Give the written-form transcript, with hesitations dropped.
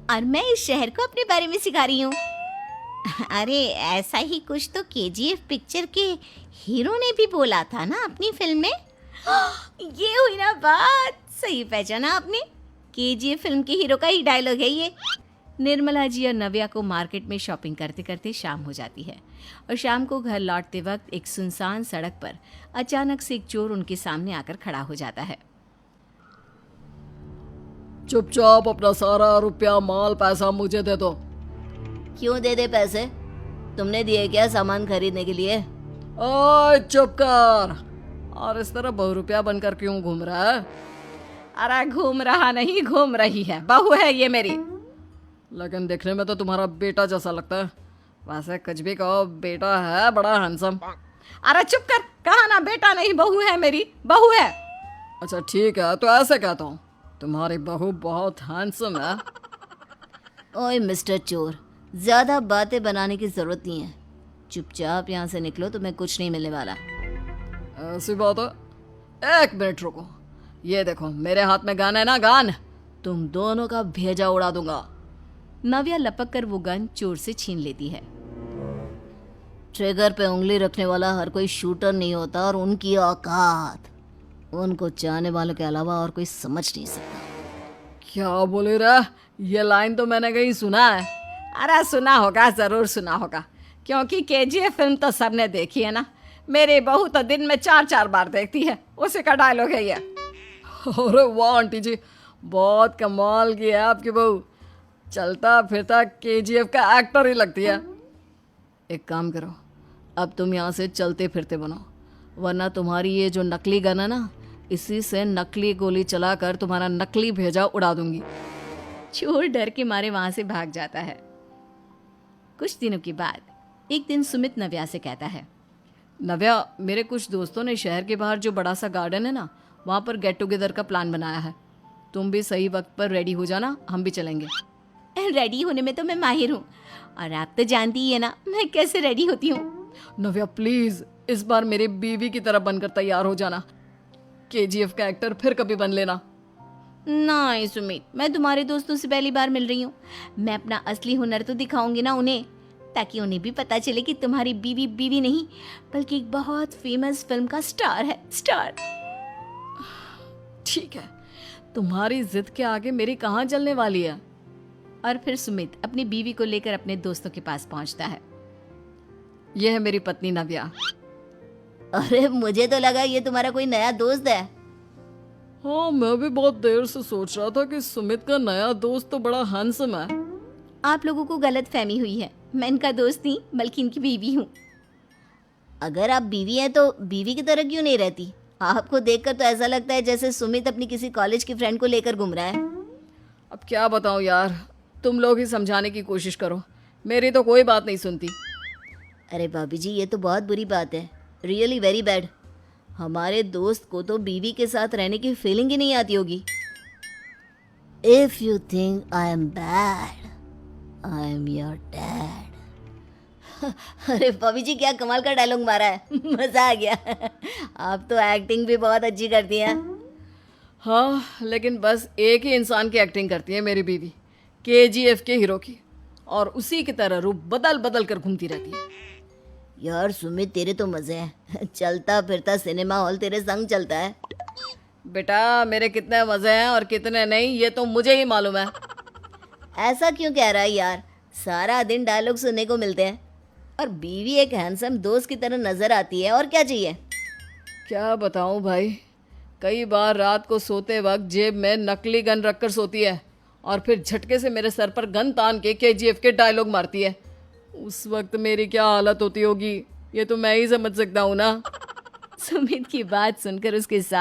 और मैं इस शहर को अपने बारे में सिखा रही हूँ। अरे ऐसा ही कुछ तो केजीएफ पिक्चर के हीरो ने भी बोला था ना अपनी फिल्म में। ये हुई ना बात, सही पहचाना आपने। केजीएफ फिल्म के हीरो का ही डायलॉग है ये। निर्मला जी और नव्या को मार्केट में शॉपिंग करते करते शाम हो जाती है और शाम को घर लौटते वक्त एक सुनसान सड़क पर अचानक से एक चोर उनके सामने आकर खड़ा हो जाता है। चुपचाप अपना सारा रुपया माल पैसा मुझे दे दो। क्यों दे दे पैसे? तुमने दिए क्या सामान खरीदने के लिए? ओए चुप कर। और इस तरह बहुरुपया बनकर क्यों घूम रहा है? अरे घूम रहा नहीं, घूम रही है, बहू है ये मेरी। लेकिन देखने में तो तुम्हारा बेटा जैसा लगता है। वैसे कुछ भी कहो, बेटा है बड़ा हैंडसम। अरे चुप कर, कहा ना बेटा नहीं बहू है मेरी, बहू है। अच्छा ठीक है, तो ऐसे कहता हूँ, तुम्हारी बहू बहुत हैंडसम है। ओए मिस्टर चोर, ज्यादा बातें बनाने की जरूरत नहीं है। चुपचाप यहाँ से निकलो, तुम्हें कुछ नहीं मिलने वाला। ऐसी बात है? एक मिनट रुको, ये देखो मेरे हाथ में गन है ना, गन। तुम दोनों का भेजा उड़ा दूंगा। नव्या लपक कर वो गन चोर से छीन लेती है। ट्रिगर पे उंगली रखने वाला हर कोई शूटर नहीं होता, और उनकी औकात उनको चाहने वालों के अलावा और कोई समझ नहीं सकता। क्या बोले रे? ये लाइन तो मैंने कहीं सुना है। अरे सुना होगा, जरूर सुना होगा, क्योंकि केजीएफ फिल्म तो सबने देखी है ना। मेरी बहू तो दिन में 4-4 बार देखती है, उसी का डायलॉग है ये। अरे वाह आंटी जी, बहुत कमाल की है आपकी बहू। चलता फिरता केजीएफ का एक्टर ही लगती है। एक काम करो, अब तुम यहाँ से चलते फिरते बनो, वरना तुम्हारी ये जो नकली गन है ना, इसी से नकली गोली चलाकर तुम्हारा नकली भेजा उड़ा दूंगी। चोर डर के मारे वहां से भाग जाता है। कुछ दिनों के बाद एक दिन सुमित नव्या से कहता है, नव्या, मेरे कुछ दोस्तों ने शहर के बाहर जो बड़ा सा गार्डन है ना, वहाँ पर गेट टुगेदर का प्लान बनाया है। तुम भी सही वक्त पर रेडी हो जाना, हम भी चलेंगे। रेडी होने में तो मैं माहिर हूँ, और आप तो जानती ही है ना मैं कैसे रेडी होती हूँ। नव्या प्लीज, इस बार मेरी बीवी की तरह बनकर तैयार हो जाना। केजीएफ का एक्टर फिर कभी बन लेना। नहीं सुमित, मैं तुम्हारे दोस्तों से पहली बार मिल रही हूँ। मैं अपना असली हुनर तो दिखाऊंगी ना उन्हें, ताकि उन्हें भी पता चले कि तुम्हारी बीवी बीवी नहीं, बल्कि एक बहुत फेमस फिल्म का स्टार है, स्टार। ठीक है, तुम्हारी जिद के आगे मेरी कहाँ जलने वाली है। और फिर सुमित अपनी बीवी को लेकर अपने दोस्तों के पास पहुंचता है। यह है मेरी पत्नी नव्या। अरे मुझे तो लगा ये तुम्हारा कोई नया दोस्त है। हाँ, मैं भी बहुत देर से सोच रहा था कि सुमित का नया दोस्त तो बड़ा हैंडसम है। आप लोगों को गलत फहमी हुई है, मैं इनका दोस्त नहीं बल्कि इनकी बीवी हूँ। अगर आप बीवी हैं तो बीवी की तरह क्यों नहीं रहती? आपको देखकर तो ऐसा लगता है जैसे सुमित अपनी किसी कॉलेज की फ्रेंड को लेकर घूम रहा है। अब क्या बताऊं यार, तुम लोग ही समझाने की कोशिश करो, मेरी तो कोई बात नहीं सुनती। अरे भाभी जी, ये तो बहुत बुरी बात है, रियली वेरी बैड। हमारे दोस्त को तो बीवी के साथ रहने की फीलिंग ही नहीं आती होगी। If you think I am bad, I am your dad. अरे भाभी जी, क्या कमाल का डायलॉग मारा है, मजा आ गया। आप तो एक्टिंग भी बहुत अच्छी करती हैं। हाँ, लेकिन बस एक ही इंसान की एक्टिंग करती है मेरी बीवी, केजीएफ के हीरो की, और उसी की तरह रूप बदल बदल कर घूमती रहती है। यार सुमित, तेरे तो मजे हैं, चलता फिरता सिनेमा हॉल तेरे संग चलता है। बेटा, मेरे कितने मजे हैं और कितने नहीं, ये तो मुझे ही मालूम है। ऐसा क्यों कह रहा है यार? सारा दिन डायलॉग सुनने को मिलते हैं, और बीवी एक हैंडसम दोस्त की तरह नजर आती है, और क्या चाहिए? क्या बताऊं भाई, कई बार रात को सोते वक्त जेब में नकली गन रखकर सोती है, और फिर झटके से मेरे सर पर गन तान के केजीएफ के डायलॉग मारती है। उस वक्त मेरी क्या हालत होती होगी, ये तो मैं ही समझ सकता हूँ ना। सुमित की बात सुनकर उसके साथ